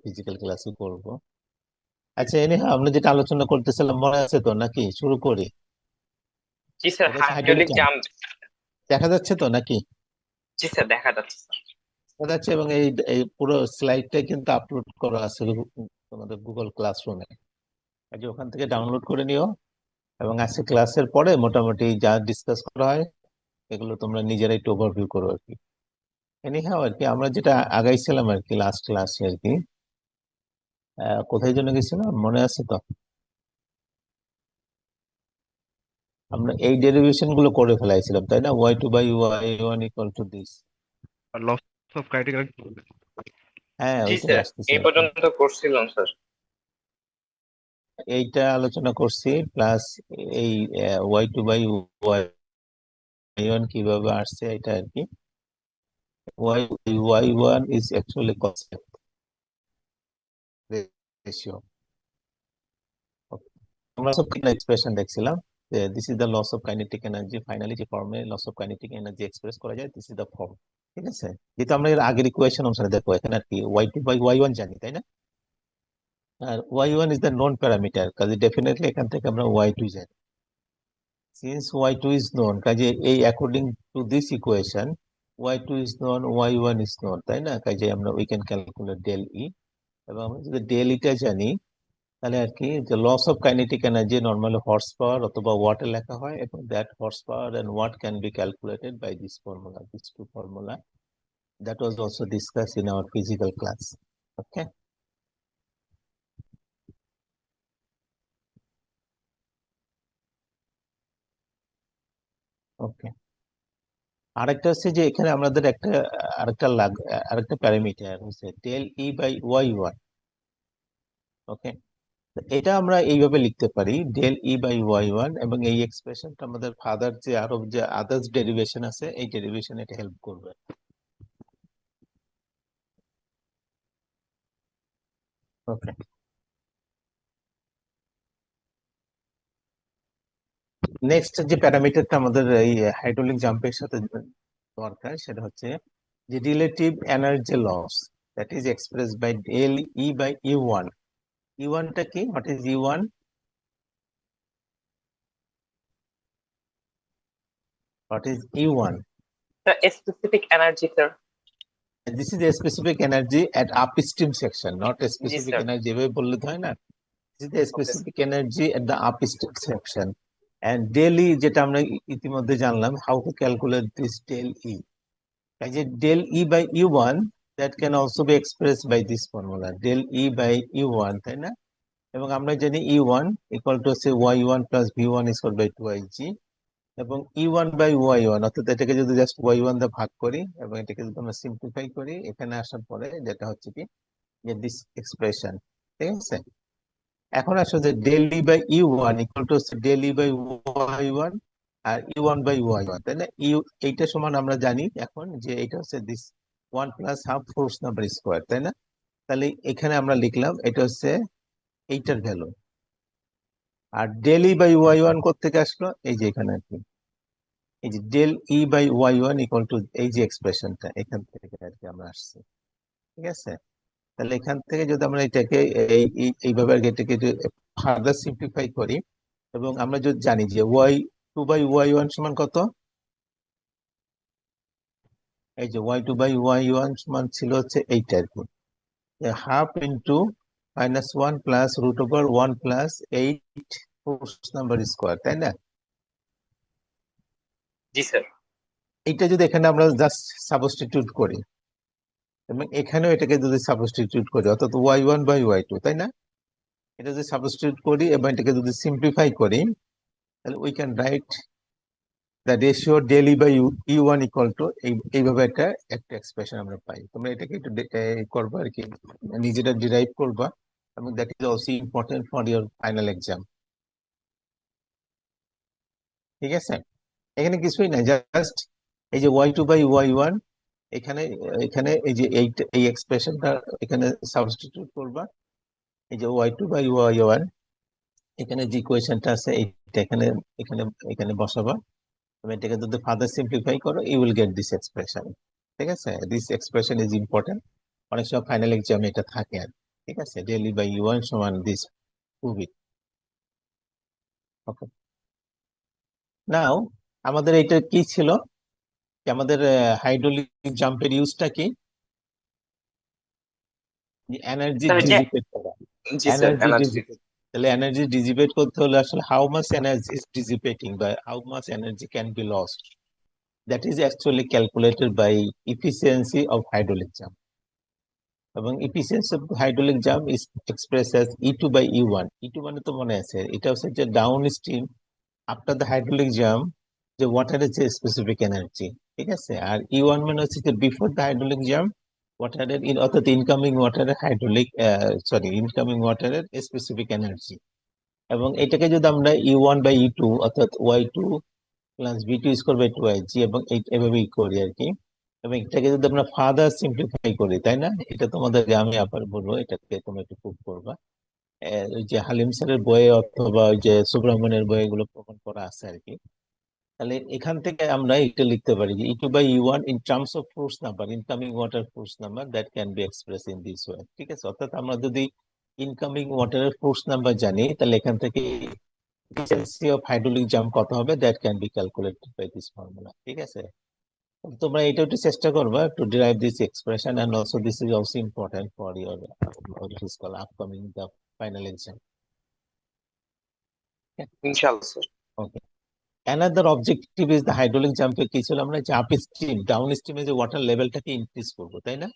Physical ক্লাসে করব। আচ্ছা, এনে আমরা যেটা আলোচনা করতেছিলাম মনে আছে তো নাকি? শুরু করি। জি স্যার, এটা হচ্ছে হাইড্রোলিক হাইড্রোলিক জাম্প। জাম্প। দেখা যাচ্ছে তো নাকি? জি স্যার, দেখা যাচ্ছে স্যার। দেখা যাচ্ছে, এবং এই এই পুরো স্লাইডটাই কিন্তু আপলোড করা আছে তোমাদের গুগল ক্লাসরুমে। কাজে ওখান থেকে ডাউনলোড করে নিও, এবং আজকে ক্লাসের পরে মোটামুটি যা ডিসকাস করা হয় এগুলো তোমরা নিজেরাই একটু ওভারভিউ করো আর কি। এনিহাও আর কি, আমরা যেটা আগাইছিলাম আর কি লাস্ট ক্লাসে আর কি, কোথায় জন্য গেছিলাম মনে আছে তো? আমরা এই ডেরিভেশন গুলো করে ফেলাইছিলাম, তাই না? y2/y1 = this। Loss of criteria. হ্যাঁ, জি ওইটাই স্যার, আসতেছে এই আর কি। পর্যন্ত করছিলাম স্যার। এইটা আলোচনা করছি, প্লাস এই y2/y1 কিভাবে আসছে এটা আর কি। y1 is actually constant ratio. আমরা সব এক্সপ্রেশন দেখছিলাম যে this is the loss of kinetic energy, finally যে ফর্মে loss of kinetic energy express করা যায়, দিস ইজ দ্য ফর্ম। ঠিক আছে, যেহেতু আমরা এর আগের ইকুয়েশন অনুসারে দেখো এখানে আর কি y2/y1 জানি, তাই না? আর y1 is the non parameter, কাজে ডেফিনেটলি এখান থেকে আমরা y2 জানি। সিন্স y2 ইজ নোন, কাজে এই according to this equation y2 is known, y1 is known, তাই না? কাজে আমরা উই ক্যান ক্যালকুলেট ডেল ই, এবং আমরা যদি ডেল ইটা জানি তাহলে আর কি যে loss of kinetic energy normally horse power অথবা ওয়াটে লেখা হয়, এবং that horse power and watt can be calculated by this formula, this two formula that was also discussed in our physical class. Okay. Okay. আরেকটা হচ্ছে যে এখানে আমাদের আরেকটা প্যারামিটার হচ্ছে ডেল ই বাই y1। ওকে, এটা আমরা এইভাবে লিখতে পারি ডেল ই বাই y1, এবং এই এক্সপ্রেশনটা আমাদের ফাদার যে আরো যে আদার্স ডেরিভেশন আছে এই ডেরিভেশন এটা হেল্প করবে। ওকে, নেক্সট যে প্যারামিটারটা আমাদের এই হাইড্রোলিক জাম্পের সাথে দরকার সেটা হচ্ছে যে relative energy loss, that is expressed by del E by U1. ইউ1টা কি? What is U1? What is U1? Sir, specific energy sir. This is a specific energy at upstream section, not a G specific sir. Energy এভাবে বললে তো হয় না। This is a okay. Specific energy at the upstream section. And del E যেটা আমরা ইতিমধ্যে জানলাম, how to calculate this del E. এই যে del E by U1, that can also be expressed by this formula del E by U1, তাই না? এবং আমরা জানি E1 equal to say Y1 plus V1 is equal by 2Ig, এবং E1 by Y1, অর্থাৎ এটাকে যদি জাস্ট Y1 দিয়ে ভাগ করি এবং এটাকে যদি আমরা সিম্পলিফাই করি, এখানে আসার পরে যেটা হচ্ছে কি যে দিস এক্সপ্রেশন। ঠিক আছে, এখন আসলে যে del E by U1 equal to del E by Y1 আর ইউ1 বাই ওয়াই1, তাই না? এইটা সমান আমরা জানি এখন যে এটা হচ্ছে this 1 plus half force number square, তাই না? তাহলে এখানে আমরা লিখলাম এটা হচ্ছে এইটার ভ্যালু। আর ডেল ই বাই ওয়াই1 কোত্থেকে আসলো? এই যে এখানে আর কি, এই যে del E by Y1 equal to এই যে এক্সপ্রেশনটা এখান থেকে আর কি আমরা আসছি। ঠিক আছে, তাহলে এখান থেকে যদি আমরা এটাকে এইভাবে আর কি এটাকে ফার্দার সিম্পলিফাই করি, এবং আমরা যদি জানি যে y2/y1 সমান কত, এই যে y2/y1 সমান ছিল হচ্ছে এইটা আর কি, half into -1 plus √1 plus 8 force number square, তাই না? জি স্যার। এইটা যদি এখানে আমরা জাস্ট সাবস্টিটিউট করি, এবং এখানেও এটাকে যদি সাবস্টিটিউট করি, অর্থাৎ y1/y2, তাই না? এটা যদি সাবস্টিটিউট করি এবং এটাকে যদি সিম্পলিফাই করি, তাহলে we can write the ratio del E by U1 equal to এইভাবে একটা একটা এক্সপ্রেশন আমরা পাই। তোমরা এটাকে একটু করবা আর কি, নিজেরা ডিরাইভ করবা, এবং that is also important for your final exam. ঠিক আছে, এখানে কিছুই নাই, জাস্ট এই যে y2/y1, এখানে এখানে এই যে এই এক্সপ্রেশনটা এখানে সাবস্টিটিউট করবা, এই যে y2/y1 এখানে যে ইকুয়েশনটা আছে এইটা এখানে এখানে এখানে বসাবা, তুমি এটাকে যদি ফার্দার সিম্পলিফাই করো you will get this expression. ঠিক আছে, দিস এক্সপ্রেশন ইজ ইম্পর্টেন্ট, অনেক সময় ফাইনাল এক্সামে এটা থাকে আর। ঠিক আছে, del E by U1 সমান this, prove it. ওকে, নাও আমাদের এটা কি ছিল, যে আমাদের হাইড্রোলিক জাম্পের ইউজটা কি, এনার্জি স্যার যে ডিসিপেট করা, জি স্যার এনার্জি এনার্জি ডিসিপেট। তাহলে এনার্জি ডিসিপেট করতে হলে আসলে how much energy is dissipating বা how much energy can be lost, that is actually calculated by efficiency of hydraulic jump. এবং efficiency of hydraulic jump is express as E2 by E1। E2 মানে তো মনে আছে, এটা হচ্ছে যে downstream after the hydraulic jump, যে ওয়াটারের যে স্পেসিফিক এনার্জি, ঠিক আছে। আর E1 মানে হচ্ছে যে বিফোর দ্য হাইড্রোলিক জাম্প ওয়াটারের অর্থাৎ ইনকামিং ওয়াটারের হাইড্রোলিক ইনকামিং ওয়াটারের স্পেসিফিক এনার্জি। এবং এটাকে যদি আমরা E1 বাই E2 অর্থাৎ Y2 plus B2 square by 2IG এবং এভাবেই করি আর কি। এবং এটাকে যদি আমরা ফার্দার সিম্পলিফাই করি, তাই না, এটা তোমাদের আমি আবার বলবো, এটাকে তোমরা একটু প্রুভ করবা। ওই যে হালিম স্যারের বইয়ে অথবা ওই যে সুব্রহ্মণ্যের বইয়ে এগুলো প্রমাণ করা আছে আর কি। তাহলে এখান থেকে আমরা এটা লিখতে পারি যে E2 by E1 in terms of force number, incoming water force number, that can be express in this way. ঠিক আছে, অর্থাৎ আমরা যদি ইনকামিং ওয়াটারের ফোর্স নাম্বার জানি, তাহলে এখান থেকে efficiency of hydraulic jump কত হবে, that can be calculated by this formula. ঠিক আছে, তোমরা এটা একটু চেষ্টা করবা to derive this expression, and also this is also important for your upcoming the final exam. ইনশাআল্লাহ sir. Okay, another objective is the hydraulic jump এর কি ছিল, আমরা যে আপ স্ট্রিম ডাউন স্ট্রিমে যে ওয়াটার লেভেলটাকে ইনক্রিজ করবো, তাই না,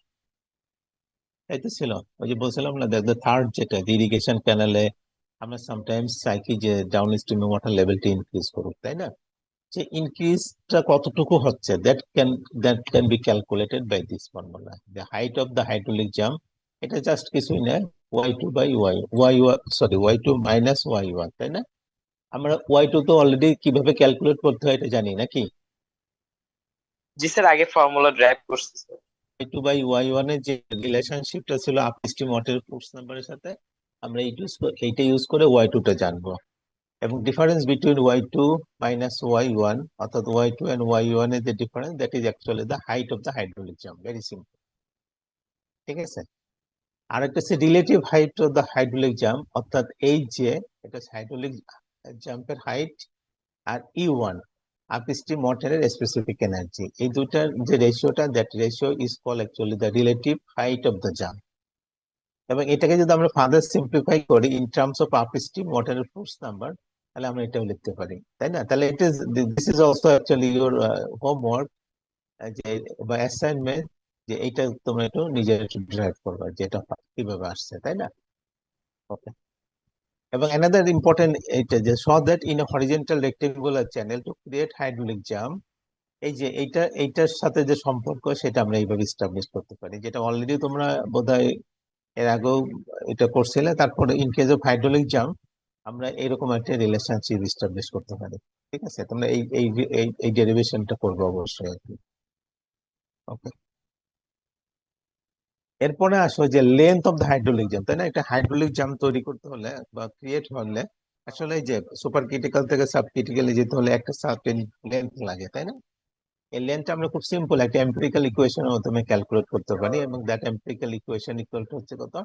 তাই তো ছিল। ওই যে বলছিলাম না, দ্য থার্ড যেটা ইরিগেশন ক্যানালে আমরা সামটাইমস চাই কি যে ডাউন স্ট্রিমে ওয়াটার লেভেলটা ইনক্রিজ করুক, তাই না। যে ইনক্রিজটা কতটুকু হচ্ছে, that can be calculated by this formula, the height of the hydraulic jump. এটা জাস্ট কিছুই না, Y2 by Y2 minus Y1, তাই না। আমরা Y2 তো অলরেডি কিভাবে ক্যালকুলেট করতে হয় এটা জানি নাকি। জি স্যার আগে ফর্মুলা ড্রাইভ করছি স্যার। Y2 বাই Y1 এর যে রিলেশনশিপটা ছিল আপস্ট্রিম ওয়াটার ফোর্স নাম্বারের সাথে, আমরা এইটা ইউজ করে Y2 টা জানবো। এবং difference between Y2 minus Y1 অর্থাৎ Y2 এন্ড Y1 এর যে difference, that is actually the height of the hydraulic jump, very simple. ঠিক আছে, আর একটা হচ্ছে relative height of the hydraulic jump, অর্থাৎ এই যে এটা হাইড্রোলিক জাম্পের হাইট, আর E1 আপস্ট্রিম ওয়াটারের স্পেসিফিক এনার্জি, এই দুটার যে রেশিওটা, that ratio is call actually the relative height of the jump. এবং এটাকে যদি আমরা ফার্দার সিম্পলিফাই করি ইন টার্মস অফ আপস্ট্রিম ওয়াটারের ফোর্স নাম্বার, তাহলে আমরা এটাও লিখতে পারি, তাই না। তাহলে this is also actually your homework, যে বা অ্যাসাইনমেন্ট, যে এইটা তোমরা একটু নিজের একটু ড্রাইভ করবা যে এটা কিভাবে আসছে, তাই না। ওকে, এবং another important এটা যে saw that in a horizontal rectangular channel to create hydraulic jump, এই যে এইটার সাথে যে সম্পর্ক সেটা আমরা এইভাবে এস্টাবলিশ করতে পারি, যেটা অলরেডি তোমরা বোধহয় এর আগেও এটা করছিলে। তারপরে in case of hydraulic jump আমরা এরকম একটা রিলেশনশিপ এস্টাবলিশ করতে পারি। ঠিক আছে, তোমরা এই এই এই এই ডেরিভেশনটা করবে অবশ্যই আর কি। ওকে, এরপরে আসো যে length of the hydraulic jump, তাই না। একটা হাইড্রোলিক জাম্প তৈরি করতে হলে বা ক্রিয়েট হলে আসলে এই যে সুপার ক্রিটিক্যাল থেকে সাব ক্রিটিক্যালে যেতে হলে একটা সার্টেন লেন্থ লাগে, তাই না। এই লেন্থটা আমরা খুব সিম্পল একটা এম্পিরিক্যাল ইকুয়েশনের মাধ্যমে ক্যালকুলেট করতে পারি, এবং that empirical equation equal to হচ্ছে কত,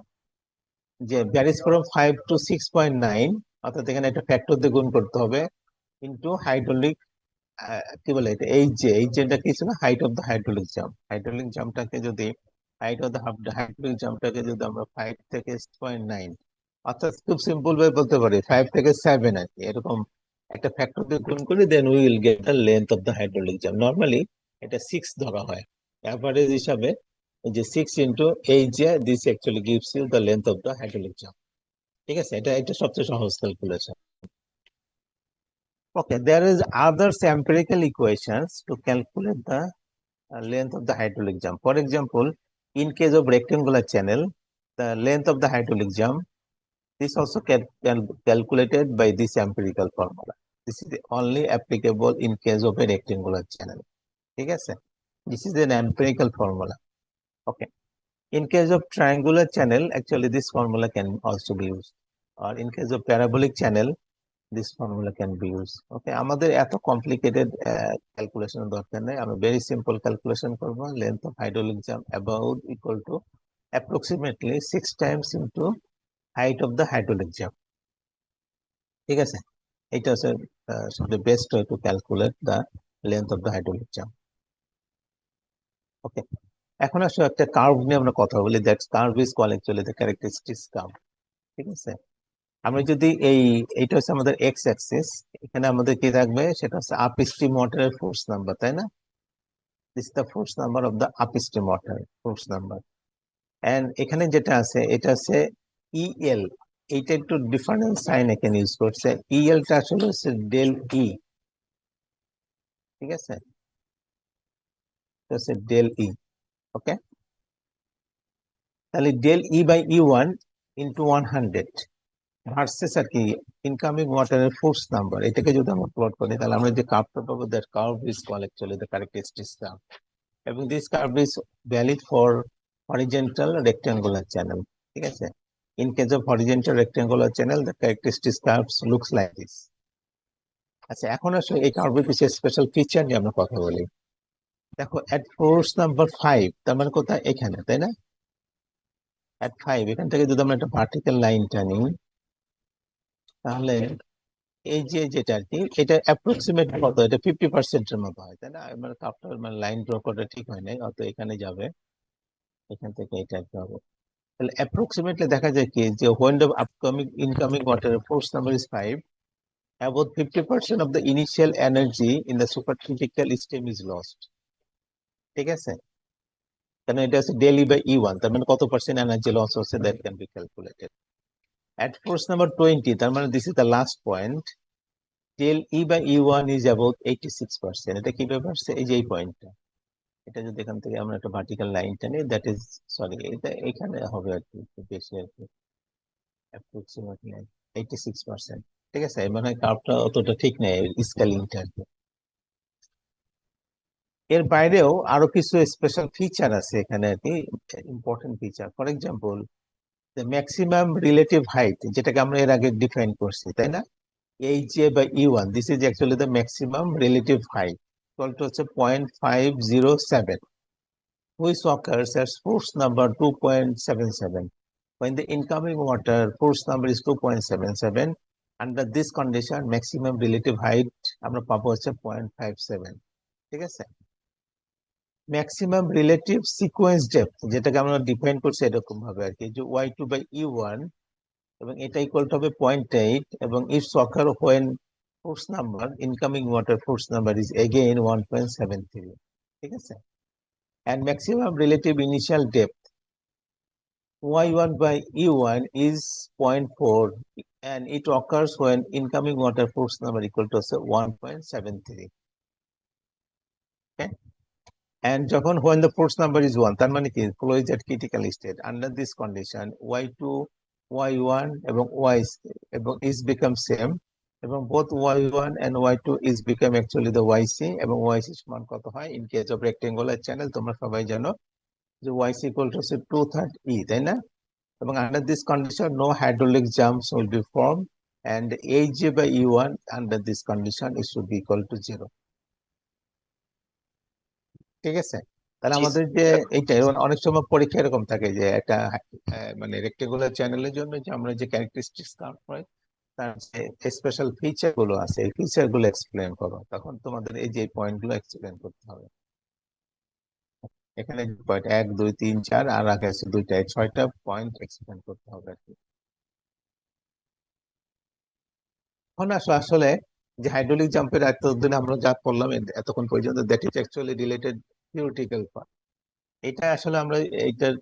যে ভ্যারিজ ফ্রম 5 to 6.9, অর্থাৎ এখানে একটা ফ্যাক্টর দিয়ে গুণ করতে হবে, ইন্টু হাইড্রোলিক কি বলে এটা, এই যেটা কি ছিল, height of the hydraulic jump. Hydraulic জাম্পটাকে যদি হাইট অফ দ্য হাইড্রোলিক জাম্পটাকে যদি আমরা 5 থেকে 6.9, অর্থাৎ খুব সিম্পল ভাবে বলতে পারি 5 থেকে 7 আর কি, এরকম একটা ফ্যাক্টর দিয়ে গুণ করি, then we will get the length of the hydraulic jump. Normally এটা 6 ধরা হয় অ্যাভারেজ হিসাবে, যে 6 ইন্টু এই যে this actually gives you the length of the hydraulic jump. ঠিক আছে, এটা সবচেয়ে সহজ calculation. Okay, there is others empirical equations to calculate the length of the hydraulic jump. For example, in case of rectangular channel, the length of the hydraulic jump, this also can calculated by this empirical formula. This is only applicable in case of a rectangular channel. ঠিক আছে, this is an empirical formula. Okay, in case of triangular channel, actually this formula can also be used, or in case of parabolic channel, this formula can be used. Okay, আমাদের এত complicated calculation দরকার নেই, আমরা very simple calculation করব, length of hydraulic jump about equal to approximately 6 times into height of the hydraulic jump. ঠিক আছে, এটা হচ্ছে the best way to calculate the length of the hydraulic jump. ওকে, এখন আসলে একটা কার্ভ নিয়ে আমরা কথা বলি, that curve is called actually the characteristics curve. ঠিক আছে, আমরা যদি এইটা হচ্ছে আমাদের এক্স অ্যাক্সিস, এখানে আমাদের কি থাকবে সেটা হচ্ছে আপস্ট্রিম ওয়াটারের ফোর্স নাম্বার, তাই না? This is the force number of the upstream water, force number. And এখানে যেটা আছে এটা আছে ইএল, এইটা একটু ডিফারেন্ট সাইন এখানে ইউজ করছে। ইএলটা আসলে হচ্ছে ডেল ই, ঠিক আছে, এটা হচ্ছে ডেল ই। ওকে, তাহলে del E by E1 into 100 versus আর কি ইনকামিং ওয়াটারের ফোর্স নাম্বার, এটাকে যদি আমরা প্লট করি তাহলে আমরা যে কার্ভটা পাবো, that curve is called actually the characteristics curve, এবং this curve is valid for horizontal rectangular channel. ঠিক আছে, in case of horizontal rectangular channel the characteristics curves looks like this. আচ্ছা, এখন আসলে এই কার্ভের কিছু স্পেশাল ফিচার নিয়ে আমরা কথা বলি। দেখো, এট ফোর্স নাম্বার 5, তার মানে কোথায়? এখানে, তাই না? এট 5 এখান থেকে যদি আমরা একটা ভার্টিক্যাল লাইন টানি, তাহলে এই যে যেটা আর কি, এটা অ্যাপ্রক্সিমেট কত? এটা 50% এর মতো হয়, তাই না? মানে কাপটার মানে লাইন ড্র করা ঠিক হয় নাই, অত এখানে যাবে, এখান থেকে এটা একটা হবে। তাহলে অ্যাপ্রক্সিমেটলি দেখা যায় কি, যে when the upcoming incoming water force number is 5, about 50% of the initial energy in the supercritical stem is lost. ঠিক আছে, কারণ এটা হচ্ছে ডেল ই বাই ই1, তার মানে কত পার্সেন্ট এনার্জি লস হচ্ছে, that can be calculated. At force number 20, তার মানে this is the last point, del E by ই1 ইজ অ্যাবাউট 86%। এটা কিভাবে আসছে? এই যে এই পয়েন্টটা, এটা যদি এখান থেকে আমরা একটা ভার্টিক্যাল লাইন টানি, দ্যাট ইজ, সরি, এটা এখানে হবে আর কি, একটু বেশি আর কি, অ্যাপ্রক্সিমেটলি 86%। ঠিক আছে, মানে হয় কার্ভটা অতটা ঠিক নেই, স্কেলিংটা আর কি। এর বাইরেও আরো কিছু স্পেশাল ফিচার আছে এখানে আর কি, important feature. For example, the maximum relative height, যেটাকে আমরা এর আগে ডিফাইন করছি, তাই না? এইচ এ বাই ই1, this is actually the maximum relative height, equal হচ্ছে 0.507, which occurs as force number 2.77. When the incoming water force number is 2.77, under this condition maximum relative height আমরা পাবো হচ্ছে 0.57। ঠিক আছে, ম্যাক্সিমাম রিলেটিভ সিকোয়েন্স ডেপথ, যেটাকে আমরা define করছি এরকম ভাবে আর কি, যে y2 বাই ই1, এবং এটা ইকুয়াল টু হবে 0.8, এবং it's ochre when force number, incoming water force number is again 1.73। ঠিক আছে, and maximum relative initial depth y1 by e1 is 0.4, and it occurs when incoming water force number equal to 1.73. Okay, and যখন when the force number is 1, তার মানে কি, flow is at critical state. Under this condition y2, y1 এবং y এবং is become same, এবং both y1 and y2 is become actually the yc, এবং yc সমান কত হয় in case of rectangular channel? তোমরা সবাই জানো যে yc equal to 2/3 e, তাই না? এবং under this condition no hydraulic jumps will be formed, and hj by e1 under this condition it should be equal to 0। ঠিক আছে, তাহলে জি আমাদের যে স্যার। এইটা, অনেক সময় পরীক্ষা এরকম থাকে যে একটা মানে রেক্টেঙ্গুলার চ্যানেলের জন্য যে আমরা যে ক্যারেক্টারিস্টিক্স কাউন্ট হয়, তার যে স্পেশাল ফিচার গুলো আছে, এই ফিচার গুলো এক্সপ্লেন করো, তখন তোমাদের এই যে পয়েন্ট গুলো এক্সপ্লেন করতে হবে। এখানে পয়েন্ট 1, 2, 3, 4 আর আগে আছে 2টা, 6টা পয়েন্ট এক্সপ্লেন করতে হবে আর কি। এখন আসলে যে হাইড্রোলিক জাম্পের এতদিন আমরা যা করলাম এতক্ষণ পর্যন্ত, that is actually related theoretical part. এটা আসলে আমরা এইটার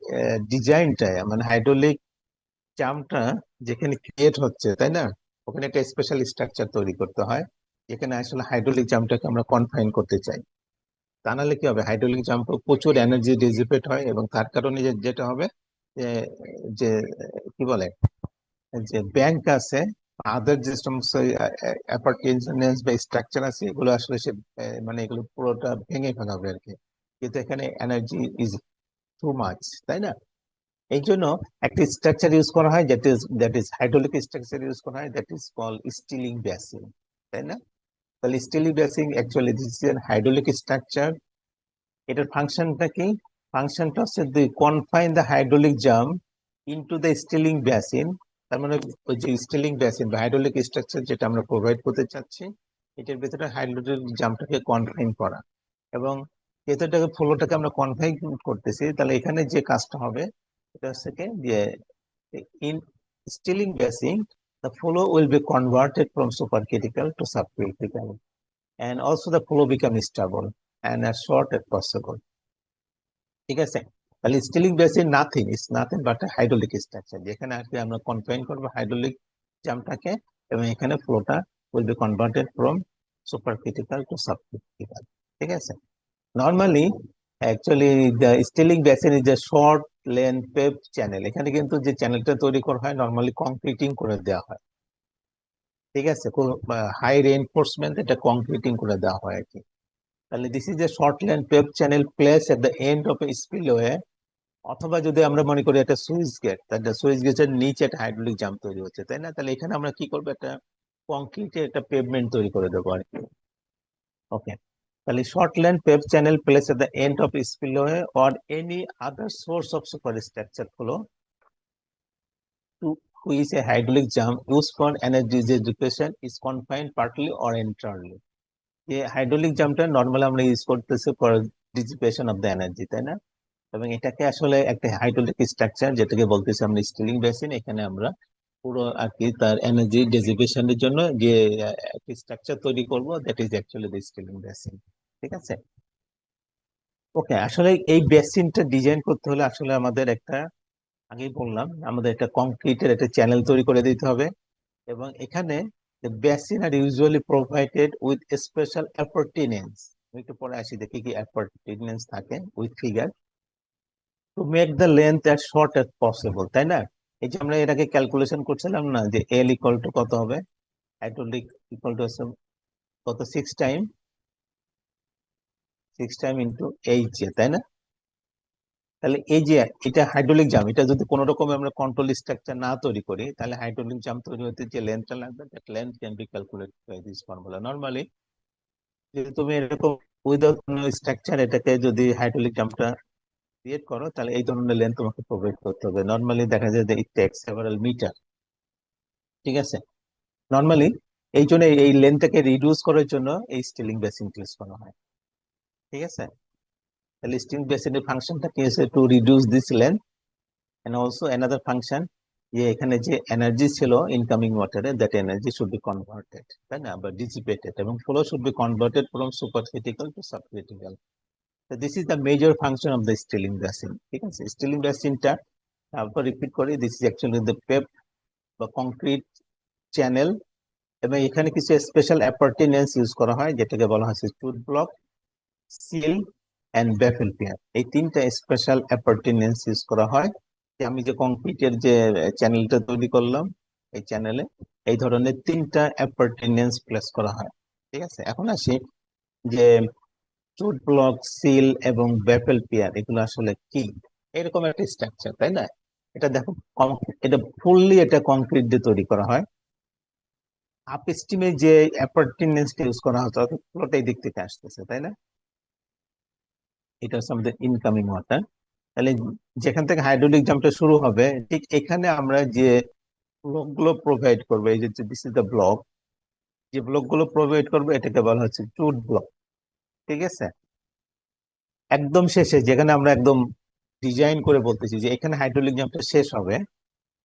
ডিজাইনটা, মানে হাইড্রোলিক জাম্পটা যেখানে ক্রিয়েট হচ্ছে, তাই না, ওখানে একটা স্পেশাল স্ট্রাকচার তৈরি করতে হয়, যেখানে আসলে হাইড্রোলিক জাম্পটাকে আমরা কনফাইন করতে চাই। তা নাহলে কি হবে, হাইড্রোলিক জাম্প প্রচুর এনার্জি ডিসিপেট হয়, এবং তার কারণে যেটা হবে যে যে কি বলে, যে ব্যাংক আছে, আদার যে সমস্ত অ্যাপার্টেন্স বা স্ট্রাকচার আছে, এগুলো আসলে সে মানে এগুলো পুরোটা ভেঙে ফেলাবে আর কি, কিন্তু এখানে এনার্জি ইজ টু মাচ, তাই না? এই জন্য একটা স্ট্রাকচার ইউজ করা হয়, that is hydraulic structure use করা হয়, that is call stealing basin, তাই না? তাহলে stealing basin actually this is hydraulic structure. এটার ফাংশনটা কি? ফাংশনটা হচ্ছে confine the hydraulic jam into the stilling basin. তার মানে ওই যে স্টিলিং বেসিন বা হাইড্রোলিক স্ট্রাকচার যেটা আমরা প্রোভাইড করতে চাচ্ছি, এটার ভিতরে হাইড্রোলিক জামটাকে কনফাইন করা। এবং যেটাকে ফ্লোটাকে আমরা কনফাইন করতেছি, তাহলে এখানে যে কাজটা হবে এটা হচ্ছে কি যে in stilling basing, the flow will be converted from supercritical to subcritical, and also the flow becomes stable and as short as possible. ঠিক আছে, তাহলে stealing basin nothing but hydraulic structure, যেখানে আর কি আমরা কনফাইন করবো হাইড্রোলিক জামটাকে, এবং এখানে ফ্লোটা will be converted from supercritical to subcritical. ঠিক আছে, normally actually the stilling basin is a short length pave channel. এখানে কিন্তু যে চ্যানেলটা তৈরি করা হয় নর্মালি কংক্রিটিং করে দেওয়া হয়। ঠিক আছে, হাই রেইনফোর্সমেন্ট এটা কংক্রিটিং করে দেওয়া হয় আর কি। তাহলে this is a short length pave channel place at the end of A spillway, অথবা যদি আমরা মনে করি একটা সুইচ গেট, তাহলে সুইচ গেটের নিচে একটা হাইড্রোলিক জাম তৈরি হচ্ছে, তাই না? তাহলে এখানে আমরা কি করবো, একটা কংক্রিটের একটা পেভমেন্ট তৈরি করে দেবো আর কি। ওকে, তাহলে short length paved channel placed at the end of spillway or any other source of superstructure flow to which a hydraulic jam used for energy dissipation is confined partly or entirely. যে hydraulic জামটা normally আমরা use করতেছি for dissipation of the energy, তাই না? এবং এটাকে আসলে একটা hydraulic structure যেটাকে বলতেছি আমরা স্টিলিং বেসিন, এখানে আমরা পুরো আর কি তার এনার্জি ডেসিপেশনের জন্য যে একটা স্ট্রাকচার তৈরি করব, that is actually the stilling basin. ঠিক আছে, ওকে। আসলে এই বেসিনটা ডিজাইন করতে হলে আসলে আমাদের একটা, আগেই বললাম, আমাদের একটা কংক্রিটের একটা চ্যানেল তৈরি করে দিতে হবে। এবং এখানে basin are usually provided with special appurtenance. একটু পরে আসি দেখি কি অ্যাপার্টিনেন্স থাকে with figure to make the length as short as possible, তাই না? এই যে আমরা এর আগে ক্যালকুলেশন করছিলাম না, যে এল ইকুয়াল টু কত হবে, হাইড্রোলিক ইকুয়াল টু কত, 6 টাইম ইন্টু এইচ, তাই না? তাহলে এই যে এটা হাইড্রোলিক জাম, এটা যদি কোনো রকম আমরা কন্ট্রোল স্ট্রাকচার না তৈরি করি, তাহলে হাইড্রোলিক জাম তৈরি হতে যে লেন্থটা লাগবে, that length can be calculated by this formula. Normally যদি তুমি এরকম উইদাউট কোনো স্ট্রাকচার এটাকে যদি হাইড্রোলিক জামটা ক্রিয়েট করো, তাহলে এই ধরনের লেন্থ তোমাকে প্রোভাইড করতে হবে। নরমালি দেখা যায় যে ইট টেকস সেভারাল মিটার। ঠিক আছে, নরমালি এই জন্য এই লেন্থটাকে রিডিউস করার জন্য এই স্টিলিং বেসিন ইউজ করা হয়। ঠিক আছে, তাহলে স্টিলিং বেসিনের ফাংশনটা কি আছে, to reduce this length and also another function, যে এখানে যে এনার্জি ছিল ইনকামিং ওয়াটারে, that energy should be converted, তাই না, বা ডিসিপেটেড, এবং flow should be converted from supercritical to subcritical. This is the major function of the stilling basin. ঠিক আছে, স্টিলিং বেসিনটা তারপর রিপিট করি, this is actually the pave বা কংক্রিট চ্যানেল, এবং এখানে কিছু স্পেশাল অ্যাপার্টিনেন্স ইউজ করা হয়, যেটাকে বলা হচ্ছে tooth block, sill and baffle pier. এই তিনটা স্পেশাল অ্যাপার্টিনেন্স ইউজ করা হয়। যে আমি যে কংক্রিটের যে চ্যানেলটা তৈরি করলাম, এই চ্যানেলে এই ধরনের তিনটা অ্যাপার্টিনেন্স প্লেস করা হয়। ঠিক আছে, এখন আসি যে টুথ ব্লক, সিল এবং ব্যাফেল পিয়ার এগুলো আসলে কি। এরকম একটা স্ট্রাকচার, তাই না? এটা দেখো, এটা ফুললি এটা কংক্রিট দিয়ে তৈরি করা হয়। আপ স্টিমে যে অ্যাপার্টিনেন্সটা ইউজ করা হতো, পুরোটাই দিক থেকে আসতেছে, তাই না? এটা হচ্ছে আমাদের ইনকামিং ওয়াটার। তাহলে যেখান থেকে হাইড্রোলিক জামটা শুরু হবে, ঠিক এখানে আমরা যে ব্লকগুলো প্রোভাইড করবো, এই যে দিস ইজ দ্য ব্লক, যে ব্লকগুলো প্রোভাইড করবো এটাকে বলা হচ্ছে টুথ ব্লক। ঠিক আছে, একদম শেষে যেখানে আমরা একদম ডিজাইন করে বলতেছি যে এখানে হাইড্রোলিক জামটা শেষ হবে,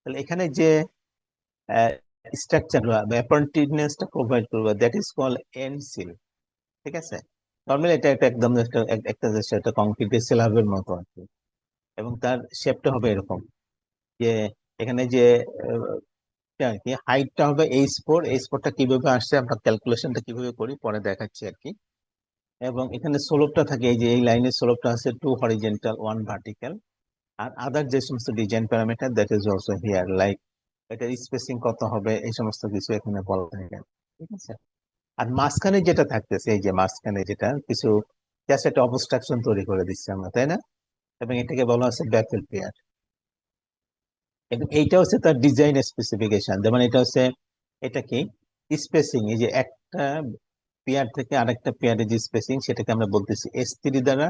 তাহলে এখানে যে স্ট্রাকচার বা অ্যাপার্টিনেন্সটা প্রোভাইড করবে, that is call end sill. ঠিক আছে, নর্মালি এটা একটা একদম একটা কংক্রিটের স্ল্যাবের মতো আর কি, এবং তার শেপটা হবে এরকম, যে এখানে যে আর কি হাইটটা হবে H4। H4টা কিভাবে আসছে, আমরা ক্যালকুলেশনটা কিভাবে করি পরে দেখাচ্ছি আর কি। এবং এখানে স্লোপটা থাকে, এই যে এই লাইনের স্লোপটা আছে 2 হরিজন্টাল 1 ভার্টিক্যাল। আর আদার যে সমস্ত design parameter, that is also here, like এটার স্পেসিং কত হবে, এই সমস্ত কিছু এখানে বলা থাকে। ঠিক আছে, আর মাঝখানে যেটা থাকতেছে, এই যে মাঝখানে যেটা কিছু জাস্ট একটা অবস্ট্রাকশন তৈরি করে দিচ্ছে আমরা, তাই না? এবং এটাকে বলা হচ্ছে ব্যাফেল পেয়ার। এবং এইটা হচ্ছে তার ডিজাইন স্পেসিফিকেশন। যেমন এটা হচ্ছে, এটা কি স্পেসিং, এই যে একটা পেয়ার থেকে আরেকটা পেয়ারের যে স্পেসিং, সেটাকে আমরা বলতেছি S3 দ্বারা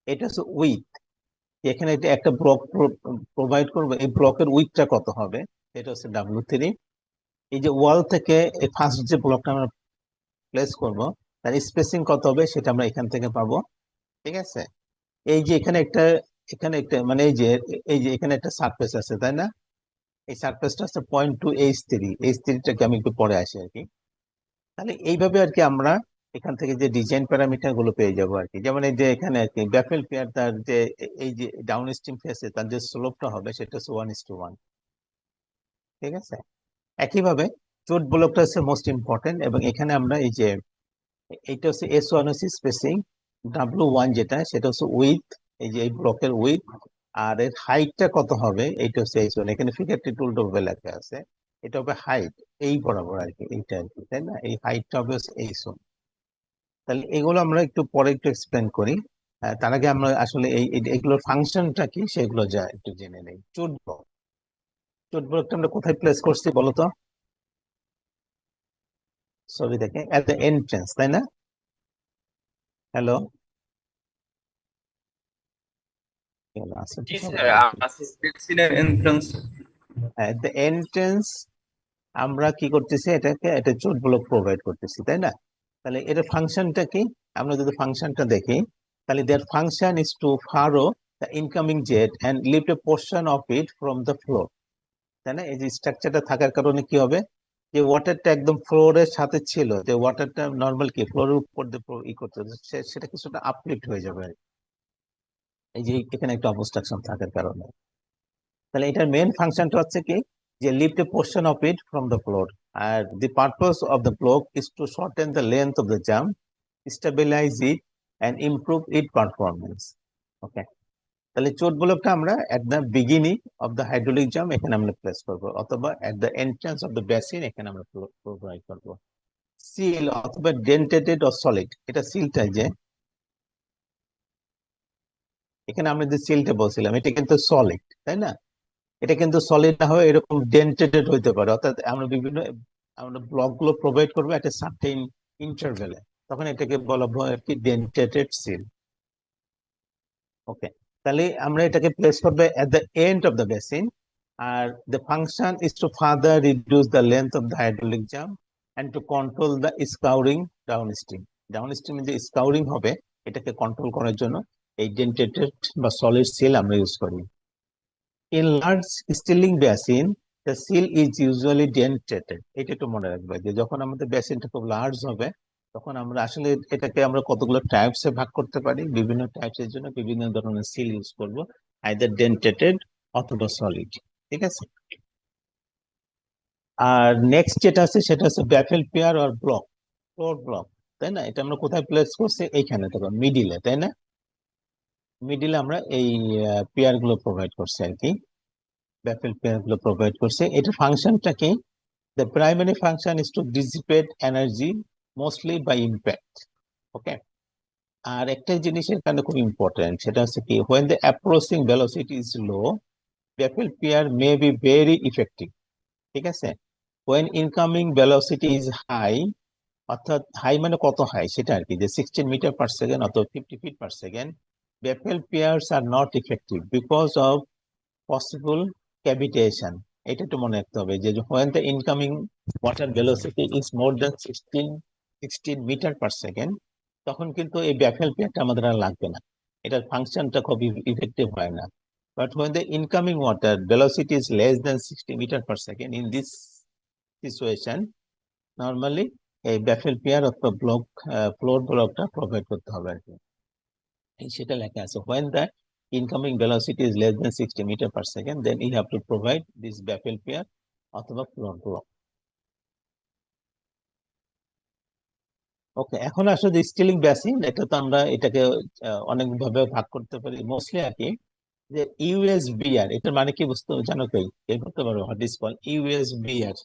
এটা হচ্ছে উইথ। এখানে এটা একটা ব্লক প্রোভাইড করবো, এই ব্লকের উইথটা কত হবে, এটা হচ্ছে W3। এই যে ওয়াল থেকে ফার্স্ট যে ব্লকটা আমরা প্লেস করব তার স্পেসিং কত হবে সেটা আমরা এখান থেকে পাবো। ঠিক আছে, এই যে এখানে একটা মানে এই যে এখানে একটা সারফেস আছে তাই না, এই সারফেসটা হচ্ছে 0.2H3, H3টাকে আমি একটু পরে আসি আর কি। তাহলে এইভাবে আর কি আমরা এখান থেকে যে ডিজাইন প্যারামিটার গুলো পেয়ে যাবো আর কি। যেমন এই যে এখানে আর কি ব্যাফেল পেয়ার তার যে এই যে ডাউন স্ট্রিম ফেসে তার যে স্লোপটা হবে সেটা হচ্ছে 1:1। ঠিক আছে, একইভাবে চোট ব্লকটা হচ্ছে মোস্ট ইম্পর্টেন্ট, এবং এখানে আমরা এই যে এইটা হচ্ছে S1 হচ্ছে স্পেসিং, W1 যেটা সেটা হচ্ছে উইথ, এই যে এই ব্লকের উইথ, আর এর হাইটটা কত হবে এইটা হচ্ছে H1। এখানে ফিগারটি টুলটা ভাবে লেখা আছে, এটা হবে হাইট এই বরাবর আর কি, এইটা আর কি তাই না, এই হাইটটা হবে H1। তাহলে এগুলো আমরা একটু পরে একটু এক্সপ্লেন করি। তার আগে আমরা আসলে এগুলোর ফাংশনটা কি সেগুলো যা একটু জেনে নেই। চোট ব্লক, চোট ব্লকটা আমরা কোথায় প্লেস করছি বলতো, ছবি দেখে এট দ্য এন্ট্রেন্স তাই না। হ্যালো, আছে তো জি সবাই স্যার, নাকি? এন্ট্রান্স। এট দ্য এন্ট্রেন্স আমরা কি করতেছি, এটা চোট ব্লক প্রোভাইড করতেছি তাই না। তাহলে এটার ফাংশনটা কি, আমরা যদি ফাংশনটা দেখি তাহলে their function is to furrow the incoming jet and lift a portion of it from the floor. তাই না, এই যে স্ট্রাকচারটা থাকার কারণে কি হবে, যে ওয়াটারটা একদম ফ্লোরের সাথে ছিল, যে ওয়াটারটা নর্মাল কি ফ্লোরের উপর দিয়ে ই করতে হতো, সেটা কিছুটা আপলিফ্ট হয়ে যাবে আর কি। এই যে এখানে একটা অবস্ট্রাকশন থাকার কারণে। তাহলে এটার মেইন ফাংশনটা হচ্ছে কি, যে lift a portion of it from the floor, আর the purpose of the block is to shorten the length of the jump, stabilise it and improve it performance. Okay, তাহলে চোট ব্লকটা আমরা at the beginning of the hydraulic jump এখানে আমরা place করবো, অথবা at the entrance of the basin এখানে আমরা provide করবো। সিল অথবা ডেন্টেটেড অর সলিড, এটা সিলটা যে এখানে আমরা যে সিলটা বলছিলাম এটা কিন্তু সলিড তাই না, এটা কিন্তু সলিড না হয়ে এরকম ডেন্টেটেড হইতে পারে, অর্থাৎ আমরা ব্লক গুলো প্রোভাইড করবো একটা সার্টেন ইন্টারভেলে, তখন এটাকে বলা হয় আর কি ডেন্টেটেড সিল। ওকে, তাহলে আমরা এটাকে প্লেস করবে at the end of the basin, আর the function is to further reduce the length of the hydraulic jump and to control the scouring downstream. ডাউনস্ট্রিমে যে স্কাউরিং হবে এটাকে কন্ট্রোল করার জন্য এই ডেন্টেটেড বা সলিড সিল আমরা ইউজ করি। In large stilling basin, the seal is usually dentated. এটা একটু মনে রাখবে যে যখন আমাদের বেসিনটা খুব লার্জ হবে তখন আমরা আসলে এটাকে আমরা কতগুলো টাইপসে ভাগ করতে পারি, বিভিন্ন টাইপসের জন্য বিভিন্ন ধরনের সিল ইউজ করব, আইদার ডেন্টেটেড অথবা সলিড। ঠিক আছে, আর নেক্সট যেটা আছে সেটা হচ্ছে ব্যাফেল পেয়ার আর ব্লক, ফ্লোর ব্লক তাই না, এটা আমরা কোথায় প্লেস করছি, এইখানে দেখো মিডিলে তাই না, মিডিলে আমরা এই পেয়ার গুলো প্রোভাইড করছি আর কি, ব্যাফেল পেয়ার গুলো প্রোভাইড করছে। এটার ফাংশনটা কি, the primary function is to dissipate energy mostly by impact. Okay, আর একটা জিনিস এখানে খুব ইম্পর্টেন্ট, সেটা হচ্ছে কি, when the approaching velocity is low baffle pair may be very effective। ঠিক আছে, when incoming velocity is high, অর্থাৎ হাই মানে কত হাই সেটা আর কি, যে 16 মিটার পার সেকেন্ড অথবা 50 feet per second, baffle pairs are not effective because of possible cavitation. এটা একটু মনে রাখতে হবে যে when the incoming water velocity is more than 16 metre per second, তখন কিন্তু এই ব্যাফেল পেয়ারটা আমাদের আর লাগবে না, এটার ফাংশনটা খুব ইফেক্টিভ হয় না। But when the incoming water velocity is less than 60 metre per second, in this situation normally এই ব্যাফেল পেয়ার অথবা ব্লক ফ্লোর ব্লকটা প্রোভাইড করতে হবে আর কি। সেটা লেখা আছে when the incoming velocity is less than 60 meter per second, then you have to provide this baffle pair অথবা floor block. ওকে, এখন আসলে স্টিলিং বেসিন, এটা তো আমরা এটাকে অনেক ভাবে ভাগ করতে পারি, মোস্টলি আর কি যে ইউএসবিআর এটার মানে কি বুঝতে জানো, কে করতে পারো, what is call USBR,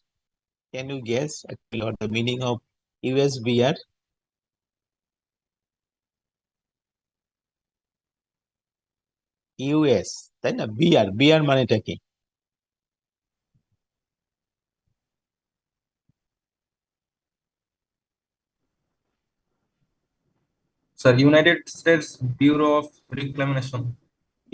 can you guess actually what the meaning of USBR? US তাই না, বিআর, বিআর মানেটা কি? Sir, United States Bureau of Reclamation.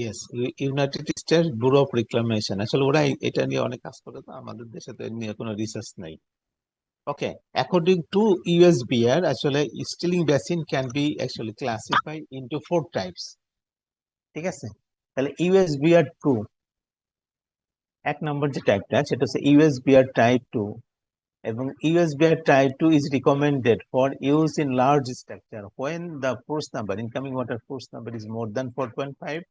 Yes, united states bureau of reclamation, আসলে ওরা এটা নিয়ে অনেক কাজ করে, তো আমাদের দেশে তো এ নিয়ে কোনো রিসার্চ নাই। ওকে, অ্যাকর্ডিং টু ইউএসবিআর আসলে stealing basin can be actually classified into 4 types. ঠিক আছে, তাহলে ইউএসবিআর 2 এক নম্বর যে টাইপটা সেটা হচ্ছে ইউএসবিআর টাইপ 2, এবং ইউএসবিআর type 2 is recommended for use in large structure when the force number, incoming water force number, is more than 4.5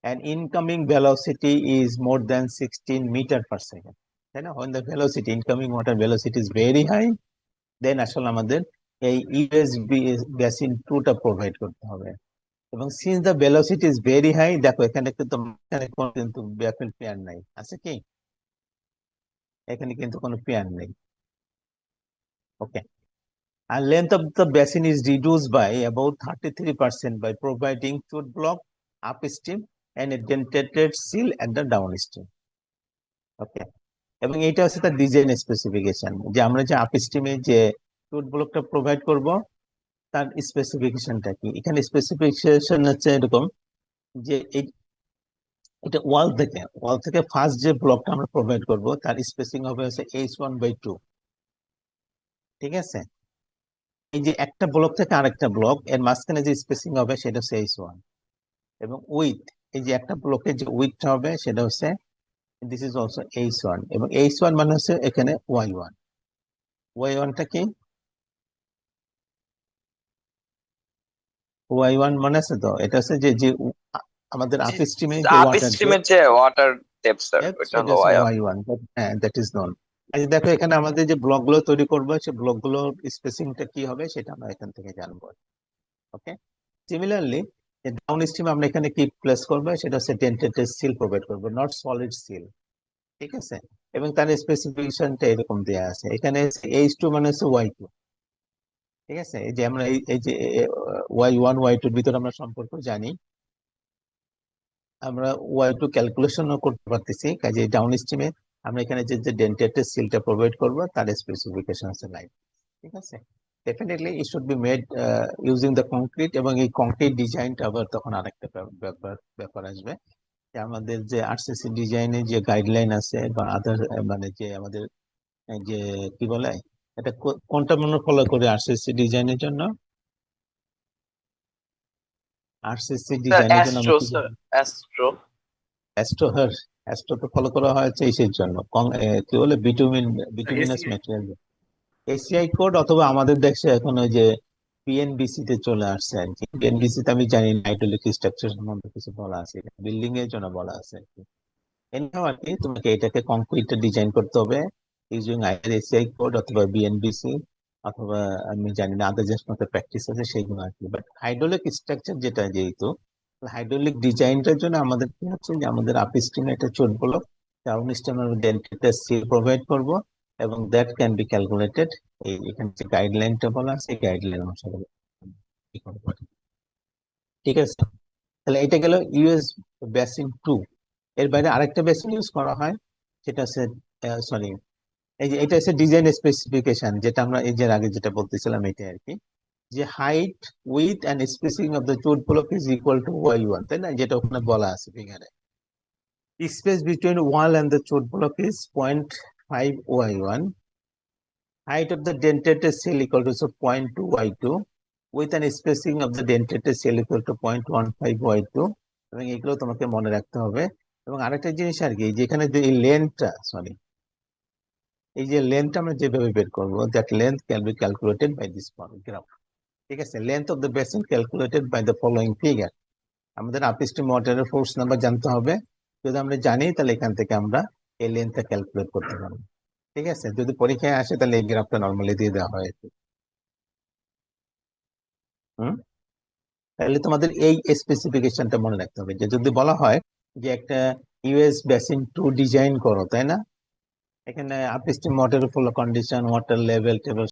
and incoming velocity is more than 16 meter per second, তাই না? When the velocity, incoming water velocity is very high, then আসলে আমাদের এই USB basin 2 টা provide করতে হবে। এবং since the velocity is very high, দেখো এখানে কিন্তু ব্যাকফিল পেয়ার নাই, আছে কি? এখানে কিন্তু কোনো পেয়ার নেই। ওকে, and length of the basin is reduced by about 33% by providing chute block upstream and a dentated seal at the downstream. ওকে, এবং এটা হচ্ছে তার ডিজাইন স্পেসিফিকেশন, যে আমরা যে আপস্ট্রিমে যে চুট ব্লকটা প্রোভাইড করব তার স্পেসিফিকেশনটা কি। এখানে স্পেসিফিকেশন হচ্ছে এরকম যে এটা ওয়াল থেকে ফার্স্ট যে ব্লকটা আমরা প্রোভাইড করব তার স্পেসিং হবে হচ্ছে h1/2। ঠিক আছে, এই যে একটা ব্লক থেকে আরেকটা ব্লক এর মাঝখানে যে স্পেসিং হবে সেটা হচ্ছে h1, এবং উইথ, এই যে একটা ব্লকের যে উইথটা হবে সেটা হচ্ছে দিস ইজ অলসো h1, এবং h1 মানে হচ্ছে এখানে y1। y1টা কি? y1 মানে আছে তো, এটা হচ্ছে যে যে আমাদের আপস্ট্রিমে যে ওয়াটার আপস্ট্রিমের যে ওয়াটার ডেপথ স্যার, ওটা সেটা হলো হচ্ছে ওয়াই। y1, হ্যাঁ দ্যাট ইজ নন। আচ্ছা দেখো এখানে আমাদের যে ব্লকগুলো তৈরি করবো সেই ব্লকগুলোর স্পেসিংটা কি হবে সেটা আমরা এখান থেকে জানবো। ওকে, সিমিলারলি ডাউন স্ট্রিম আমরা এখানে কি প্লেস করবো সেটা হচ্ছে ডেন্টেড সিল প্রোভাইড করবো, নট সলিড সিল। ঠিক আছে, এবং তার স্পেসিফিকেশনটা এরকম দেওয়া আছে এখানে, h2 মানে হচ্ছে y2। ঠিক আছে, এই যে আমরা এই যে y1 y2 এর ভিতরে আমরা সম্পর্ক জানি, আমরা y2 ক্যালকুলেশনও করতে পারতেছি, কাজে ডাউন স্ট্রিমে আমরা এখানে যে ডেন্টেড সিলটা প্রোভাইড করব তার স্পেসিফিকেশন আছে লাইক। ঠিক আছে, definitely it should be made using the concrete, এবং এই কংক্রিট ডিজাইনটা আবার তখন আরেকটা ব্যাপার আসবে, যে আমাদের যে আরসিসি ডিজাইনের যে গাইডলাইন আছে বা আদার, মানে যে আমাদের যে কি বলে এটা কোনটা মনে ফলো করে আরসিসি ডিজাইনের জন্য, আরসিসি স্যার ডিজাইনের জন্য আমরা অ্যাস্ট্রো, কি স্যার অ্যাস্ট্রো। অ্যাস্ট্রো অ্যাস্ট্রো তো ফলো করা হয়েছে ইসের জন্য, কি বলে বিটুমিনাস ম্যাটেরিয়াল, এসিআই কোড, অথবা আমাদের দেশে এখন ওই যে পিএনবিসি তে চলে আসছে আর কি। পিএনবিসি তে আমি জানি না হাইড্রোলিক স্ট্রাকচার সম্বন্ধে কিছু বলা আছে, বিল্ডিং এর জন্য বলা আছে আর কি। এনিহাও আর কি, তোমাকে এটাকে কংক্রিটে ডিজাইন করতে হবে ইউজিং আইদার এসিআই কোড অথবা বিএনবিসি, অথবা আমি জানি না আদার যে সমস্ত প্র্যাকটিস আছে সেগুলো আর কি। বাট হাইড্রোলিক স্ট্রাকচার যেটা, যেহেতু হাইড্রোলিক ডিজাইনটার জন্য আমাদের কি হচ্ছে যে আমাদের আপস্ট্রিমে একটা চোট ব্লক, ডাউন স্ট্রিমে আমরা ডেন্টেড সিল প্রোভাইড করব, এবং দ্যাট ক্যান বি ক্যালকুলেটেড, এই এখানে যে গাইডলাইনটা বলা আছে গাইডলাইন অনুসারে কি করবো। ঠিক আছে, তাহলে এটা গেল ইউএস বেসিন 2। এর বাইরে আরেকটা বেসিন ইউজ করা হয়, সেটা হচ্ছে সরি, এই যে এটা হচ্ছে ডিজাইন স্পেসিফিকেশন, যেটা আমরা এই যে আগে যেটা বলতেছিলাম এটা আর কি, যে height width and spacing of the chute block is equal to y1, তাই না? যেটা ওখানে বলা আছে ফিগারে। Space between wall and the chute block is 0.5 y1, height of the dentated cell equal to 0.2 y2, with an spacing of the dentated cell equal to 0.15 y2, এবং এগুলো তোমাকে মনে রাখতে হবে। এবং আরেকটা জিনিস আর কি, যেখানে যে এই লেন্থটা, সরি, এই যে লেন্থটা আমরা যেভাবে বের করবো, that length can be calculated by this graph. ঠিক আছে, length of the basin calculated by the following figure. আমাদের আপস্ট্রিম ওয়াটারের ফোর্স নাম্বার জানতে হবে, যদি আমরা জানি তাহলে এখান থেকে আমরা এই লেন্থটা ক্যালকুলেট করতে পারবো। ঠিক আছে, যদি পরীক্ষায় আসে তাহলে এই গ্রাফটা নর্মালি দিয়ে দেওয়া হয়। হুম, তাহলে তোমাদের এই স্পেসিফিকেশনটা মনে রাখতে হবে, যে যদি বলা হয় যে একটা ইউএস বেসিন 2 ডিজাইন করো, তাই না? এখানে upstream water flow condition, water level table